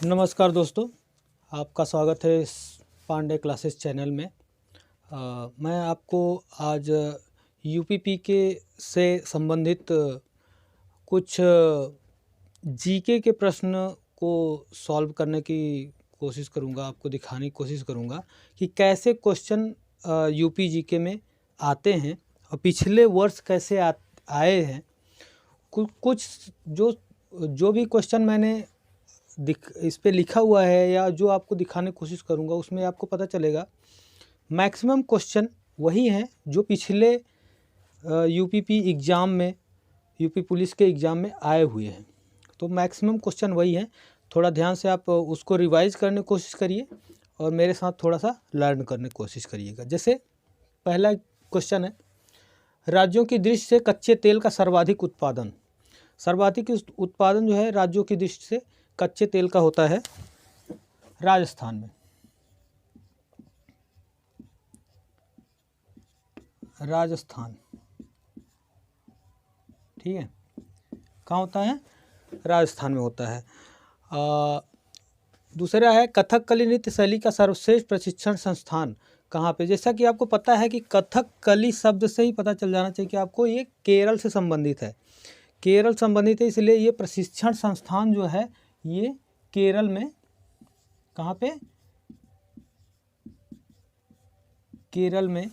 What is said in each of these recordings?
नमस्कार दोस्तों, आपका स्वागत है इस पांडे क्लासेस चैनल में। मैं आपको आज यूपीपी के से संबंधित कुछ जीके के प्रश्न को सॉल्व करने की कोशिश करूंगा, आपको दिखाने की कोशिश करूंगा कि कैसे क्वेश्चन यूपी जीके में आते हैं और पिछले वर्ष कैसे आए हैं। कुछ जो भी क्वेश्चन मैंने इस पे लिखा हुआ है या जो आपको दिखाने की कोशिश करूंगा उसमें आपको पता चलेगा मैक्सिमम क्वेश्चन वही हैं जो पिछले यूपीपी एग्ज़ाम में, यूपी पुलिस के एग्ज़ाम में आए हुए हैं। तो मैक्सिमम क्वेश्चन वही हैं। थोड़ा ध्यान से आप उसको रिवाइज करने की कोशिश करिए और मेरे साथ थोड़ा सा लर्न करने की कोशिश करिएगा। जैसे पहला क्वेश्चन है, राज्यों की दृष्टि से कच्चे तेल का सर्वाधिक उत्पादन जो है राज्यों की दृष्टि से कच्चे तेल का होता है राजस्थान में। राजस्थान, ठीक है, कहाँ होता है? राजस्थान में होता है। दूसरा है, कथकली नृत्य शैली का सर्वश्रेष्ठ प्रशिक्षण संस्थान कहाँ पे? जैसा कि आपको पता है कि कथकली शब्द से ही पता चल जाना चाहिए कि आपको ये केरल से संबंधित है। केरल संबंधित है, इसलिए ये प्रशिक्षण संस्थान जो है ये केरल में, कहाँ पे? केरल में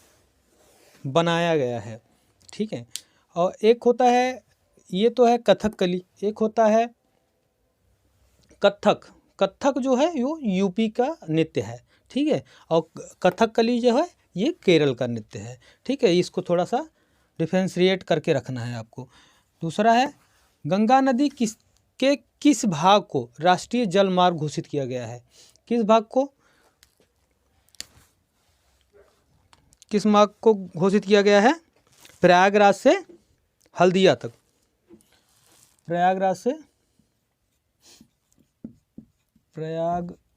बनाया गया है, ठीक है। और एक होता है, ये तो है कथकली, एक होता है कथक। कथक जो है वो यूपी का नृत्य है, ठीक है, और कथकली जो है ये केरल का नृत्य है, ठीक है। इसको थोड़ा सा डिफरेंशिएट करके रखना है आपको। दूसरा है, गंगा नदी किस भाग को राष्ट्रीय जल मार्ग घोषित किया गया है? किस भाग को, किस मार्ग को घोषित किया गया है? प्रयागराज से हल्दिया तक। प्रयागराज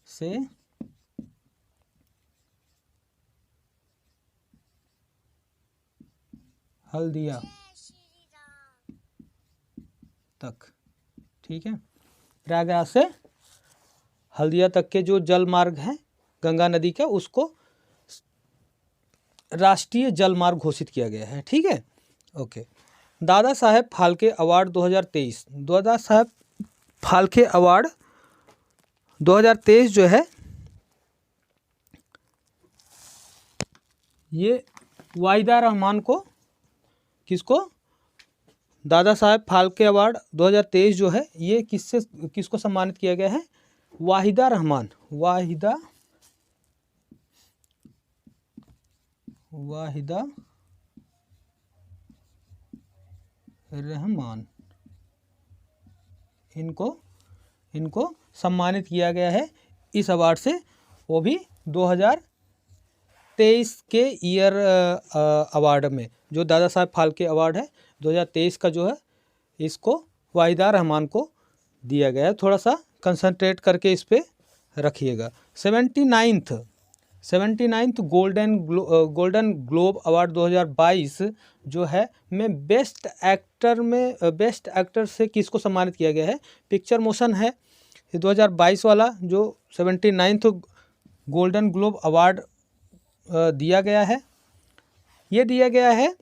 से हल्दिया तक, ठीक है। प्रयागराज से हल्दिया तक के जो जल मार्ग है गंगा नदी का, उसको राष्ट्रीय जल मार्ग घोषित किया गया है, ठीक है, okay. Dada Saheb Phalke award 2023, Dada Saheb Phalke award 2023 जो है ये वाहिदा रहमान को, किसको? दादा साहेब फाल्के अवार्ड 2023 जो है ये किसको सम्मानित किया गया है? वाहिदा रहमान इनको सम्मानित किया गया है इस अवार्ड से, वो भी 2023 के ईयर अवार्ड में। जो दादा साहब फाल्के अवार्ड है 2023 का जो है, इसको वाहिदा रहमान को दिया गया है। थोड़ा सा कंसंट्रेट करके इस पे रखिएगा। 79th गोल्डन ग्लोब अवार्ड 2022 जो है में बेस्ट एक्टर से किसको सम्मानित किया गया है? पिक्चर मोशन है 2022 वाला जो 79th गोल्डन ग्लोब अवार्ड दिया गया है। ये दिया गया है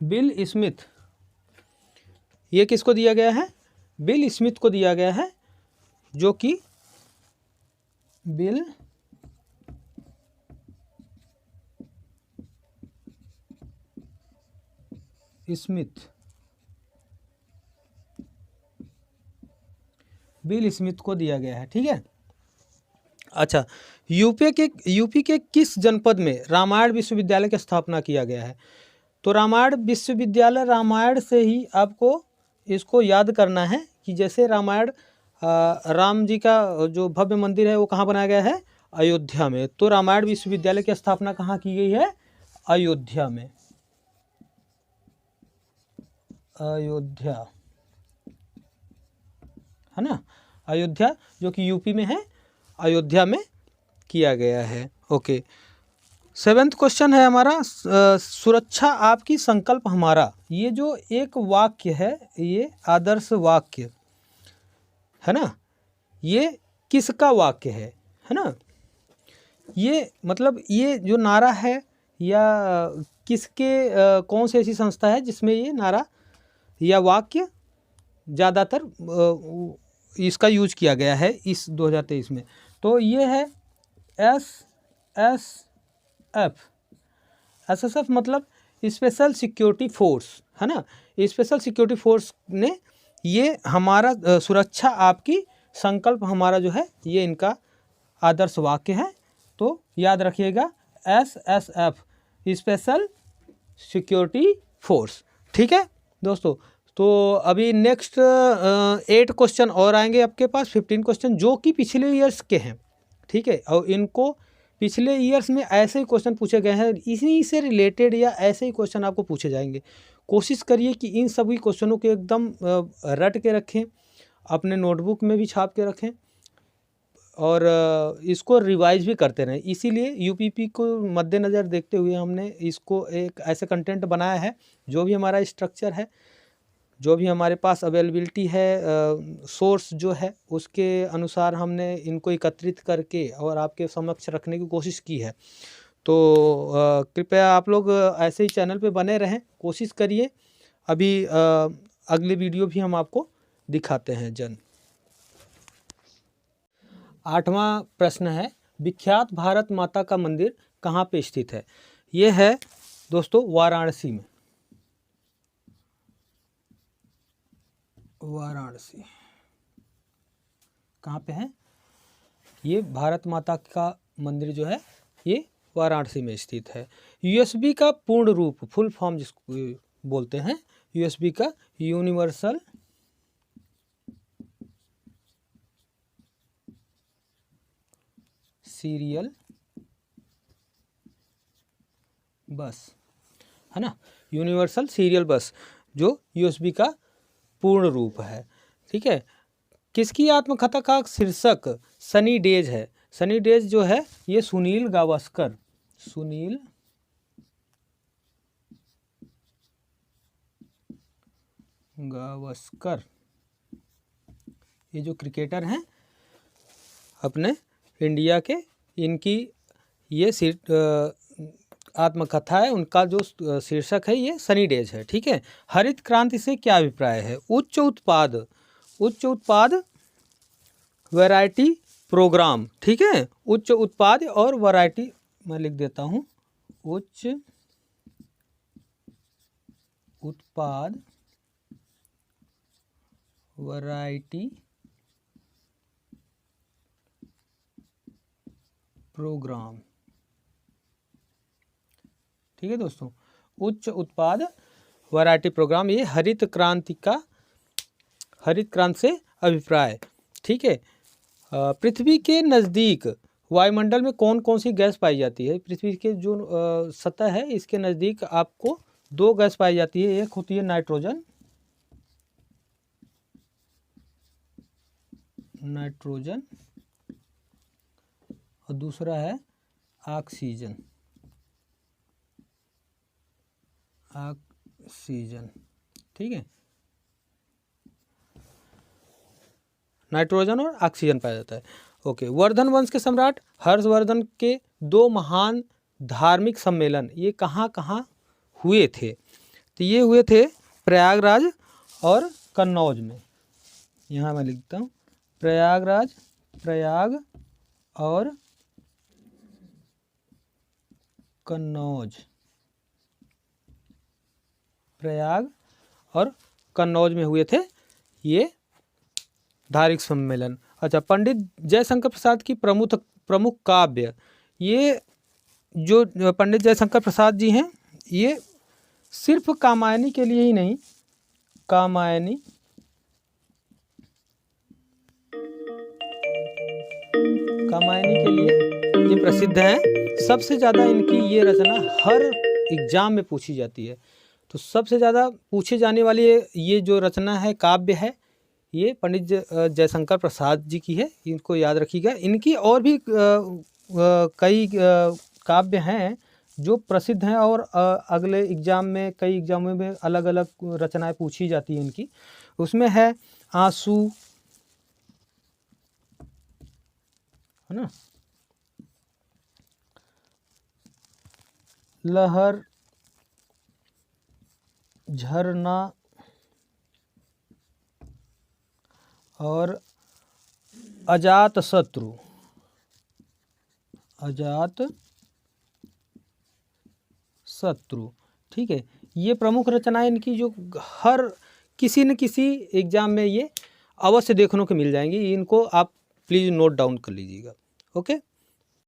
बिल स्मिथ। ये किसको दिया गया है? बिल स्मिथ को दिया गया है, जो कि बिल स्मिथ को दिया गया है, ठीक है। अच्छा, यूपी के किस जनपद में रामायण विश्वविद्यालय की स्थापना किया गया है? तो रामायण विश्वविद्यालय, रामायण से ही आपको इसको याद करना है कि जैसे रामायण राम जी का जो भव्य मंदिर है वो कहाँ बनाया गया है? अयोध्या में। तो रामायण विश्वविद्यालय की स्थापना कहाँ की गई है? अयोध्या में। अयोध्या है ना, अयोध्या जो कि यूपी में है, अयोध्या में किया गया है, ओके। सेवेंथ क्वेश्चन है हमारा, सुरक्षा आपकी संकल्प हमारा। ये जो एक वाक्य है, ये आदर्श वाक्य है ना, ये किसका वाक्य है ना। ये मतलब ये जो नारा है या किसके कौन सी ऐसी संस्था है जिसमें ये नारा या वाक्य ज़्यादातर इसका यूज किया गया है इस 2023 में। तो ये है SSF मतलब स्पेशल सिक्योरिटी फोर्स है ना। स्पेशल सिक्योरिटी फोर्स ने ये हमारा सुरक्षा आपकी संकल्प हमारा जो है ये इनका आदर्श वाक्य है। तो याद रखिएगा SSF स्पेशल सिक्योरिटी फोर्स। ठीक है दोस्तों, तो अभी नेक्स्ट 8 क्वेश्चन और आएंगे आपके पास, 15 क्वेश्चन जो कि पिछले ईयर्स के हैं। ठीक है, और इनको पिछले ईयर्स में ऐसे ही क्वेश्चन पूछे गए हैं, इसी से रिलेटेड या ऐसे ही क्वेश्चन आपको पूछे जाएंगे। कोशिश करिए कि इन सभी क्वेश्चनों को एकदम रट के रखें, अपने नोटबुक में भी छाप के रखें और इसको रिवाइज भी करते रहें। इसीलिए यूपीपी को मद्देनज़र देखते हुए हमने इसको एक ऐसे कंटेंट बनाया है। जो भी हमारा स्ट्रक्चर है, जो भी हमारे पास अवेलेबिलिटी है, सोर्स जो है, उसके अनुसार हमने इनको एकत्रित करके और आपके समक्ष रखने की कोशिश की है। तो कृपया आप लोग ऐसे ही चैनल पे बने रहें, कोशिश करिए। अभी अगले वीडियो भी हम आपको दिखाते हैं जन। 8वां प्रश्न है, विख्यात भारत माता का मंदिर कहाँ पे स्थित है। ये है दोस्तों वाराणसी में। वाराणसी कहाँ पे है? ये भारत माता का मंदिर जो है ये वाराणसी में स्थित है। यूएसबी का पूर्ण रूप, फुल फॉर्म जिसको बोलते हैं, यूएसबी का यूनिवर्सल सीरियल बस है ना। यूनिवर्सल सीरियल बस जो यूएसबी का पूर्ण रूप है। ठीक है, किसकी आत्मकथा का शीर्षक सनी डेज है। सनी डेज जो है ये सुनील गावस्कर, सुनील गावस्कर, ये जो क्रिकेटर हैं अपने इंडिया के, इनकी ये आत्मकथा है। उनका जो शीर्षक है ये सनी डेज है। ठीक है, हरित क्रांति से क्या अभिप्राय है। उच्च उत्पाद वैरायटी प्रोग्राम। ठीक है, उच्च उत्पाद और वैरायटी मैं लिख देता हूँ, उच्च उत्पाद वैरायटी प्रोग्राम। ठीक है दोस्तों, उच्च उत्पाद वैरायटी प्रोग्राम, ये हरित क्रांति से अभिप्राय। ठीक है, पृथ्वी के नज़दीक वायुमंडल में कौन कौन सी गैस पाई जाती है। पृथ्वी के जो सतह है इसके नज़दीक आपको 2 गैस पाई जाती है। एक होती है नाइट्रोजन, और दूसरा है ऑक्सीजन। ठीक है, नाइट्रोजन और ऑक्सीजन पाया जाता है। ओके, वर्धन वंश के सम्राट हर्षवर्धन के 2 महान धार्मिक सम्मेलन ये कहाँ हुए थे। तो ये हुए थे प्रयागराज और कन्नौज में। यहाँ मैं लिखता हूँ प्रयाग और कन्नौज, प्रयाग और कन्नौज में हुए थे ये धार्मिक सम्मेलन। अच्छा, पंडित जयशंकर प्रसाद की प्रमुख काव्य। ये जो पंडित जयशंकर प्रसाद जी हैं ये सिर्फ कामायनी के लिए ही नहीं, कामायनी के लिए ये प्रसिद्ध हैं। सबसे ज़्यादा इनकी ये रचना हर एग्जाम में पूछी जाती है। तो सबसे ज़्यादा पूछे जाने वाली ये जो रचना है, काव्य है, ये पंडित जयशंकर प्रसाद जी की है। इनको याद रखिएगा। इनकी और भी कई काव्य हैं जो प्रसिद्ध हैं और अगले एग्ज़ाम में, कई एग्ज़ामों में अलग अलग रचनाएं पूछी जाती हैं इनकी। उसमें है आंसू, है ना, लहर, झरना और अजात शत्रु। अजात शत्रु, ठीक है। ये प्रमुख रचनाएं इनकी जो हर किसी न किसी एग्जाम में ये अवश्य देखने को मिल जाएंगी। इनको आप प्लीज़ नोट डाउन कर लीजिएगा। ओके।